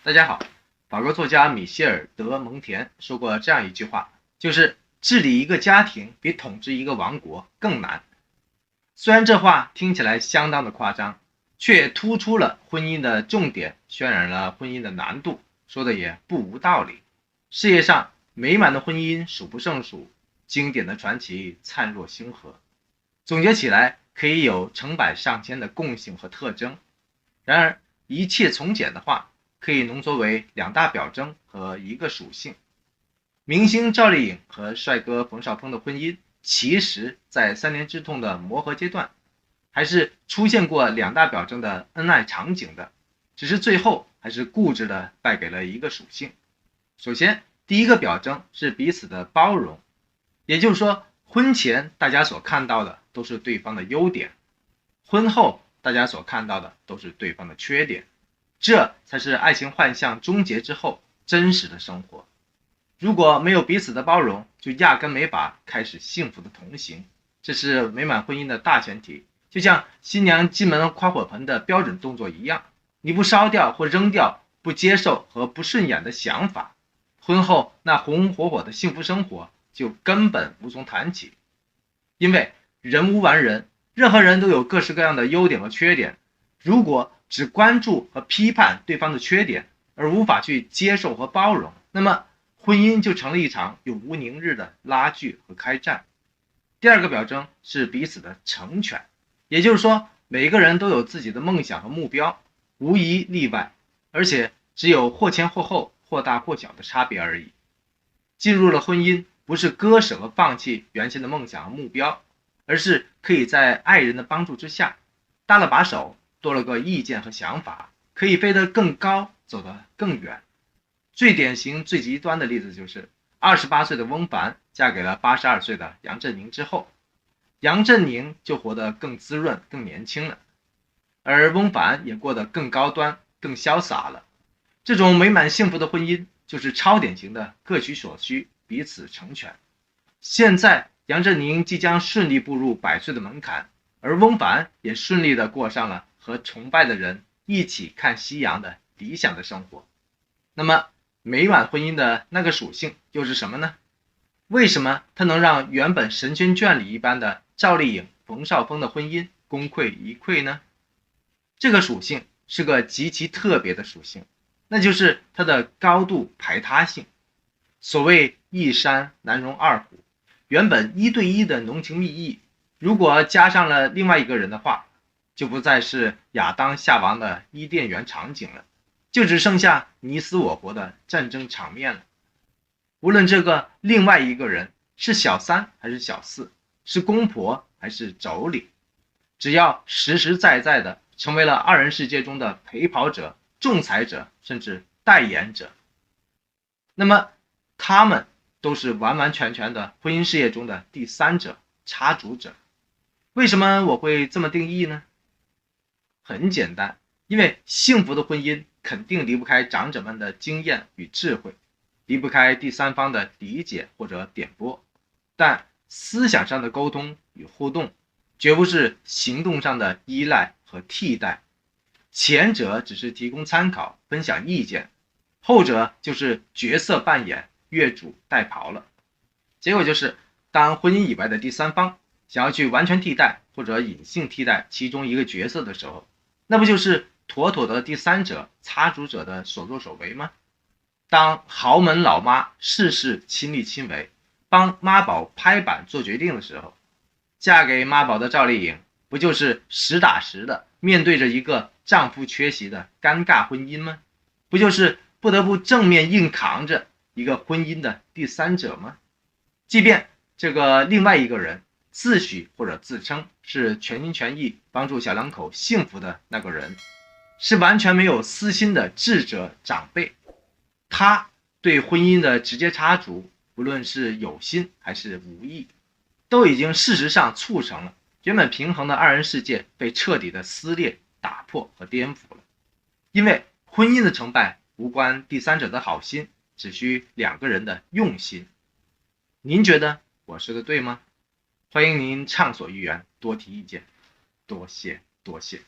大家好，法国作家米歇尔·德蒙田说过这样一句话，就是治理一个家庭比统治一个王国更难。虽然这话听起来相当的夸张，却也突出了婚姻的重点，渲染了婚姻的难度，说的也不无道理。世界上美满的婚姻数不胜数，经典的传奇灿若星河，总结起来可以有成百上千的共性和特征。然而一切从简的话，可以浓缩为两大表征和一个属性。明星赵丽颖和帅哥冯绍峰的婚姻，其实在3年之痛的磨合阶段，还是出现过两大表征的恩爱场景的，只是最后还是固执的败给了一个属性。首先，第一个表征是彼此的包容，也就是说，婚前大家所看到的都是对方的优点，婚后大家所看到的都是对方的缺点。这才是爱情幻象终结之后真实的生活。如果没有彼此的包容，就压根没法开始幸福的同行，这是美满婚姻的大前提。就像新娘进门夸火盆的标准动作一样，你不烧掉或扔掉不接受和不顺眼的想法，婚后那红红火火的幸福生活就根本无从谈起。因为人无完人，任何人都有各式各样的优点和缺点，如果只关注和批判对方的缺点，而无法去接受和包容，那么婚姻就成了一场永无宁日的拉锯和开战。第二个表征是彼此的成全，也就是说，每个人都有自己的梦想和目标，无一例外，而且只有或前或后、或大或小的差别而已。进入了婚姻，不是割舍和放弃原先的梦想和目标，而是可以在爱人的帮助之下，搭了把手，多了个意见和想法，可以飞得更高，走得更远。最典型、最极端的例子就是28岁的翁帆嫁给了82岁的杨振宁之后，杨振宁就活得更滋润、更年轻了，而翁帆也过得更高端、更潇洒了。这种美满幸福的婚姻，就是超典型的各取所需，彼此成全。现在杨振宁即将顺利步入100岁的门槛，而翁帆也顺利地过上了和崇拜的人一起看夕阳的理想的生活。那么美满婚姻的那个属性又是什么呢？为什么它能让原本神仙眷侣一般的赵丽颖、冯绍峰的婚姻功亏一篑呢？这个属性是个极其特别的属性，那就是它的高度排他性。所谓一山难容二虎，原本1对1的浓情蜜意，如果加上了另外一个人的话，就不再是亚当夏娃的伊甸园场景了，就只剩下你死我活的战争场面了。无论这个另外一个人是小三还是小四，是公婆还是妯娌，只要实实在在的成为了二人世界中的陪跑者、仲裁者，甚至代言者，那么他们都是完完全全的婚姻事业中的第三者、插足者。为什么我会这么定义呢？很简单，因为幸福的婚姻肯定离不开长者们的经验与智慧，离不开第三方的理解或者点拨，但思想上的沟通与互动，绝不是行动上的依赖和替代。前者只是提供参考、分享意见，后者就是角色扮演、越俎代庖了。结果就是，当婚姻以外的第三方想要去完全替代或者隐性替代其中一个角色的时候，那不就是妥妥的第三者、插足者的所作所为吗？当豪门老妈事事亲力亲为，帮妈宝拍板做决定的时候，嫁给妈宝的赵丽颖不就是实打实的面对着一个丈夫缺席的尴尬婚姻吗？不就是不得不正面硬扛着一个婚姻的第三者吗？即便这个另外一个人自诩或者自称是全心全意帮助小两口幸福的那个人，是完全没有私心的智者长辈，他对婚姻的直接插足，不论是有心还是无意，都已经事实上促成了原本平衡的二人世界被彻底的撕裂、打破和颠覆了。因为婚姻的成败无关第三者的好心，只需两个人的用心。您觉得我说的对吗？欢迎您畅所欲言，多提意见。多谢多谢。